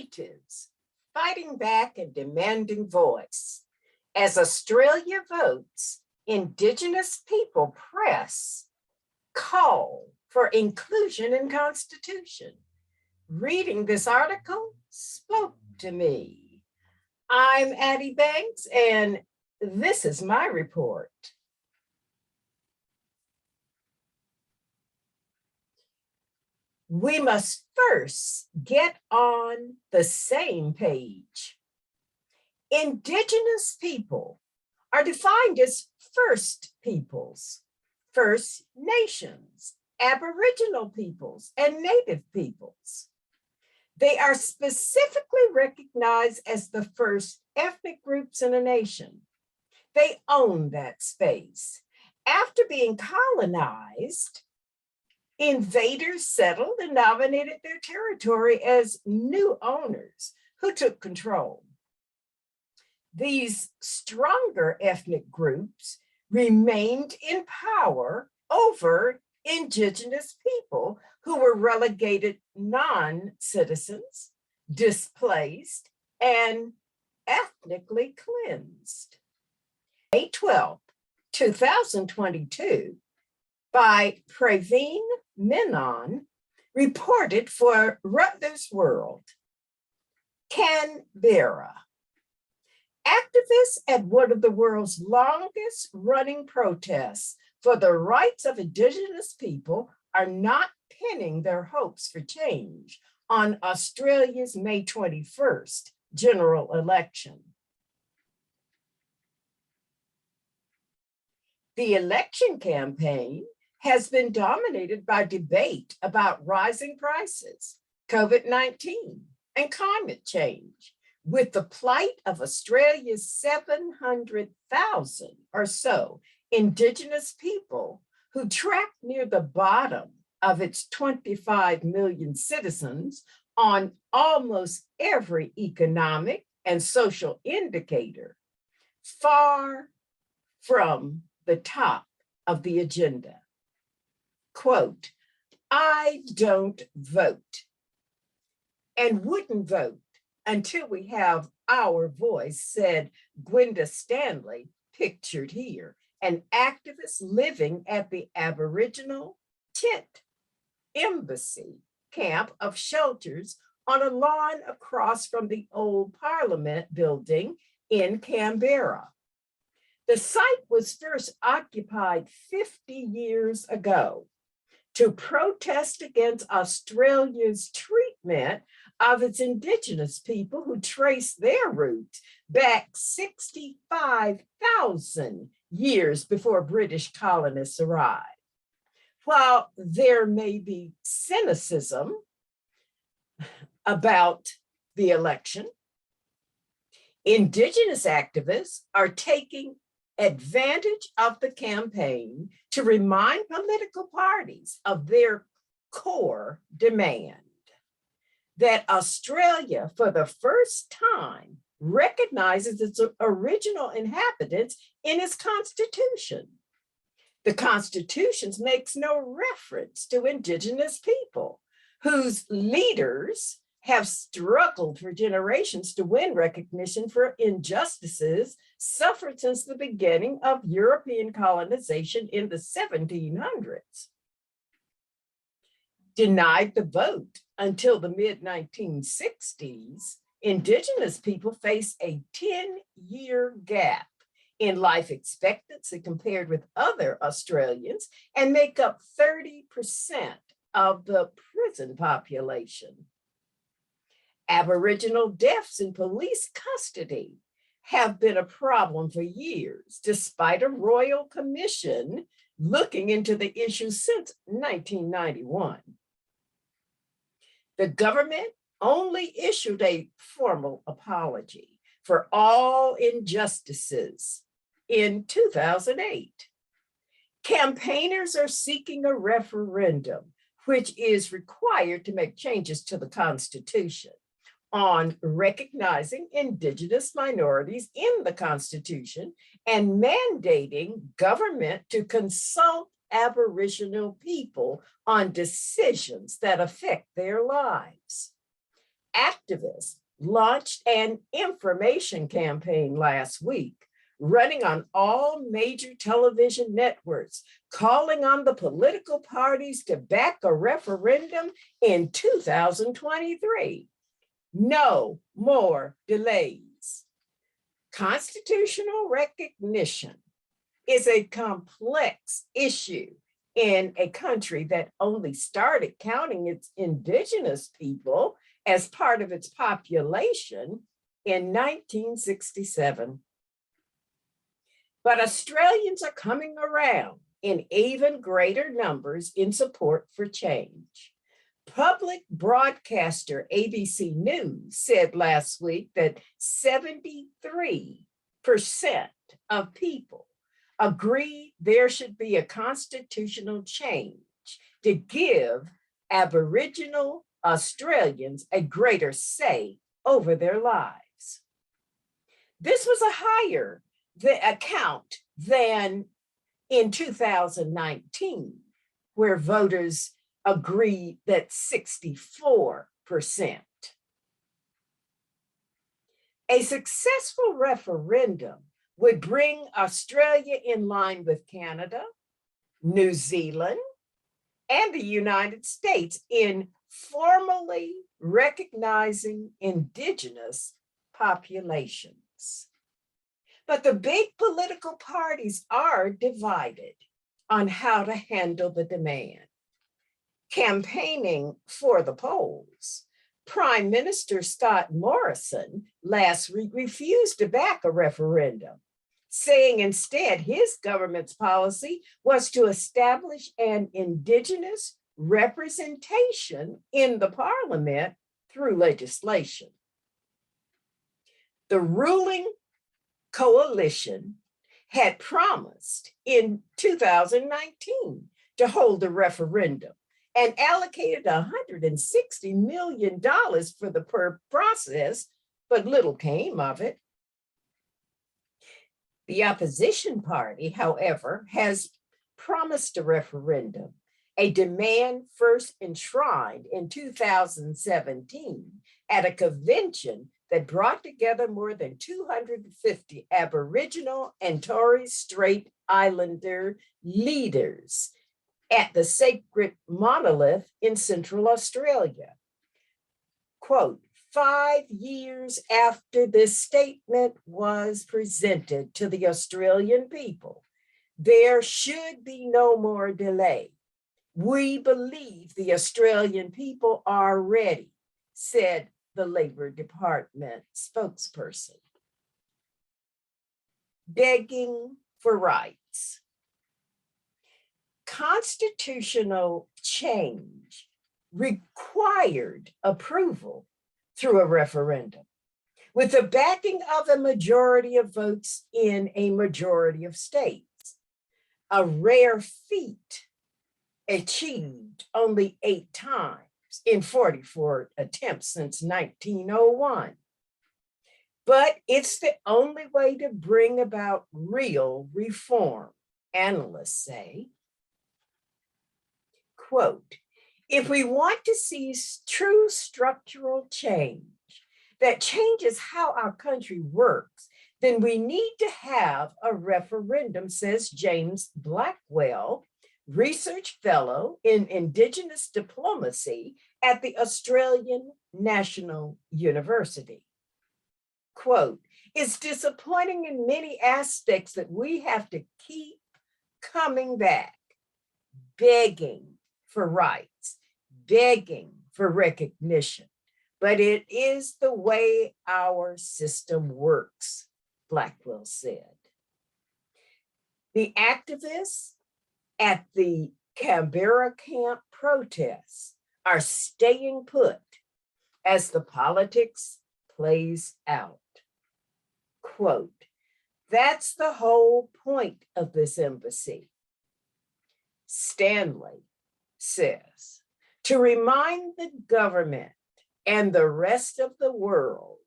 natives fighting back and demanding voice. As Australia votes, Indigenous people press call for inclusion in Constitution. Reading this article spoke to me. I'm Addi Banks, and this is my report. We must first get on the same page. Indigenous people are defined as First Peoples, First Nations, Aboriginal peoples, and Native peoples. They are specifically recognized as the first ethnic groups in a nation. They own that space. After being colonized, invaders settled and dominated their territory as new owners who took control. These stronger ethnic groups remained in power over Indigenous people who were relegated non-citizens, displaced, and ethnically cleansed. May 12, 2022, by Praveen Menon, reported for Rutgers World, Canberra. Activists at one of the world's longest running protests for the rights of Indigenous people are not pinning their hopes for change on Australia's May 21st general election. The election campaign has been dominated by debate about rising prices, COVID-19, and climate change, with the plight of Australia's 700,000 or so Indigenous people who track near the bottom of its 25 million citizens on almost every economic and social indicator, far from the top of the agenda. Quote, I don't vote and wouldn't vote until we have our voice, said Gwenda Stanley, pictured here, an activist living at the Aboriginal Embassy camp of shelters on a lawn across from the old Parliament building in Canberra. The site was first occupied 50 years ago to protest against Australia's treatment of its Indigenous people who trace their roots back 65,000 years before British colonists arrived. While there may be cynicism about the election, Indigenous activists are taking advantage of the campaign to remind political parties of their core demand that Australia, for the first time, recognizes its original inhabitants in its constitution. The Constitution makes no reference to Indigenous people whose leaders have struggled for generations to win recognition for injustices suffered since the beginning of European colonization in the 1700s. Denied the vote until the mid-1960s, Indigenous people face a 10-year gap in life expectancy compared with other Australians and make up 30% of the prison population. Aboriginal deaths in police custody have been a problem for years, despite a royal commission looking into the issue since 1991. The government only issued a formal apology for all injustices in 2008. Campaigners are seeking a referendum, which is required to make changes to the Constitution on recognizing Indigenous minorities in the Constitution and mandating government to consult Aboriginal people on decisions that affect their lives. activists launched an information campaign last week, running on all major television networks, calling on the political parties to back a referendum in 2023. No more delays. Constitutional recognition is a complex issue in a country that only started counting its indigenous people as part of its population in 1967. But Australians are coming around in even greater numbers in support for change. Public broadcaster ABC News said last week that 73% of people agree there should be a constitutional change to give Aboriginal Australians a greater say over their lives. This was a higher count than in 2019, where voters agreed that 64%. A successful referendum would bring Australia in line with Canada, New Zealand, and the United States in formally recognizing Indigenous populations. But the big political parties are divided on how to handle the demand. Campaigning for the polls, Prime Minister Scott Morrison last week refused to back a referendum, saying instead his government's policy was to establish an Indigenous representation in the parliament through legislation. The ruling coalition had promised in 2019 to hold a referendum and allocated $160 million for the process, but little came of it. The opposition party, however, has promised a referendum, a demand first enshrined in 2017 at a convention that brought together more than 250 Aboriginal and Torres Strait Islander leaders at the Sacred Monolith in Central Australia. Quote, 5 years after this statement was presented to the Australian people, there should be no more delay. We believe the Australian people are ready, said the Labor Department spokesperson. Begging for rights. Constitutional change required approval through a referendum, with the backing of a majority of votes in a majority of states, a rare feat achieved only 8 times in 44 attempts since 1901. But it's the only way to bring about real reform, analysts say. Quote, if we want to see true structural change that changes how our country works, then we need to have a referendum, says James Blackwell, research fellow in Indigenous diplomacy at the Australian National University. Quote, it's disappointing in many aspects that we have to keep coming back, begging for rights, begging for recognition, but it is the way our system works, Blackwell said. The activists at the Canberra camp protests are staying put as the politics plays out. Quote, that's the whole point of this embassy. Stanley says, to remind the government and the rest of the world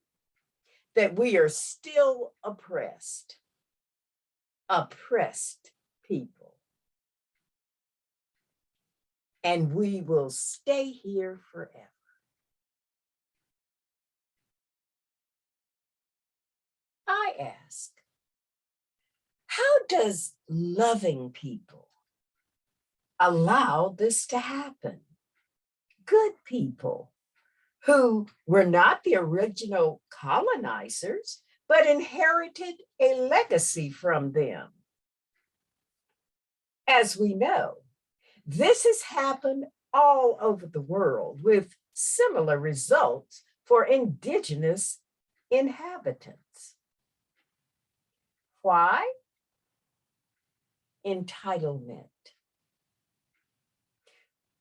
that we are still oppressed people. And we will stay here forever. I ask, how does loving people allow this to happen? Good people who were not the original colonizers, but inherited a legacy from them. As we know, this has happened all over the world with similar results for indigenous inhabitants. Why? Entitlement.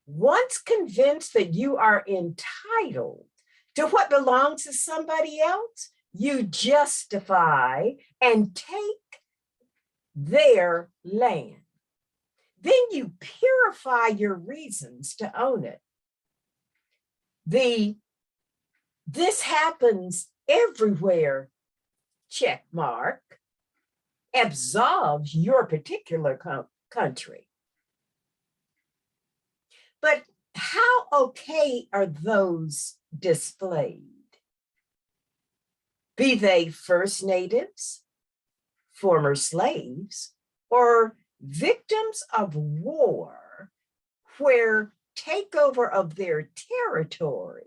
Once convinced that you are entitled to what belongs to somebody else, you justify and take their land. Then you purify your reasons to own it. This happens everywhere, check mark, absolves your particular country. But how okay are those displayed? Be they First Natives, former slaves, or victims of war where takeover of their territory,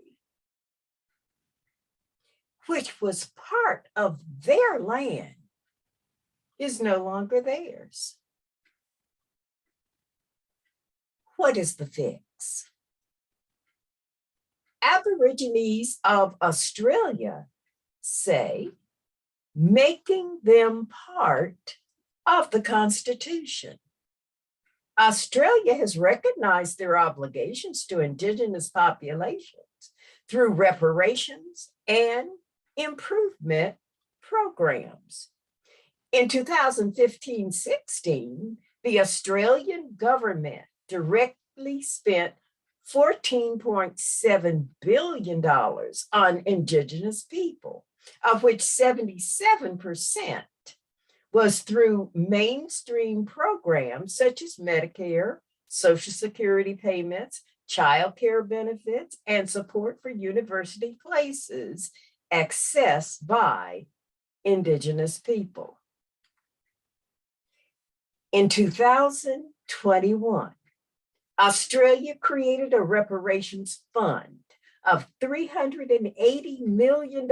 which was part of their land, is no longer theirs. What is the fix? Aborigines of Australia say making them part of the Constitution. Australia has recognized their obligations to Indigenous populations through reparations and improvement programs. In 2015-16, the Australian government directly spent $14.7 billion on Indigenous people, of which 77% was through mainstream programs such as Medicare, Social Security payments, child care benefits, and support for university places accessed by Indigenous people. In 2021, Australia created a reparations fund of $380 million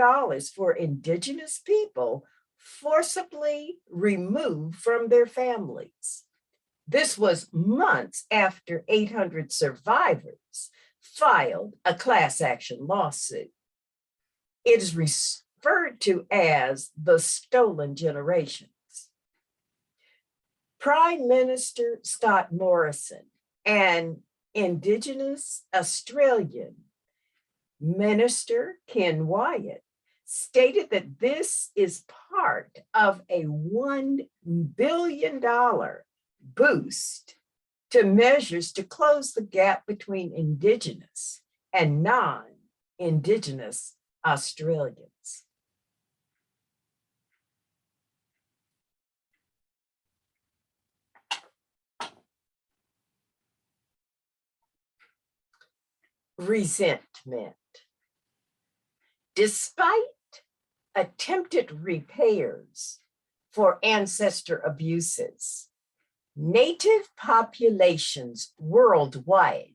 for Indigenous people forcibly removed from their families. This was months after 800 survivors filed a class action lawsuit. It is referred to as the stolen generations. Prime Minister Scott Morrison and Indigenous Australian Minister Ken Wyatt stated that this is part of a $1 billion boost to measures to close the gap between Indigenous and non-Indigenous Australians. Resentment. Despite attempted repairs for ancestor abuses, Native populations worldwide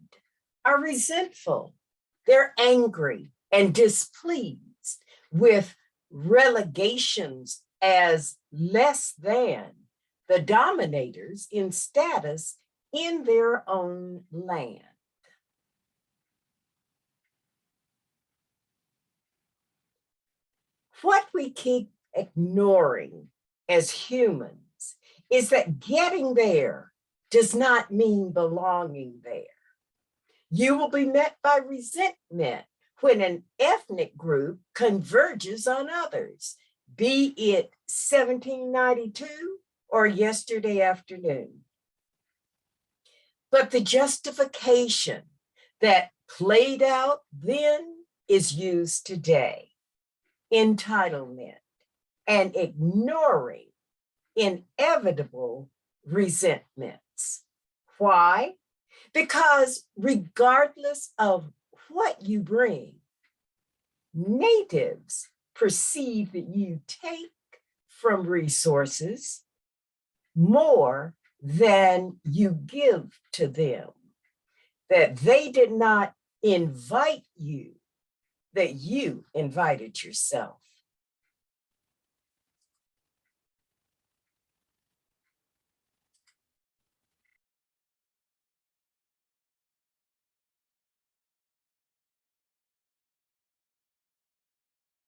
are resentful. They're angry and displeased with relegations as less than the dominators in status in their own land. What we keep ignoring as humans is that getting there does not mean belonging there. You will be met by resentment when an ethnic group converges on others, be it 1792 or yesterday afternoon. But the justification that played out then is used today. Entitlement and ignoring inevitable resentments. Why? Because regardless of what you bring, Natives perceive that you take from resources more than you give to them, that they did not invite you, that you invited yourself.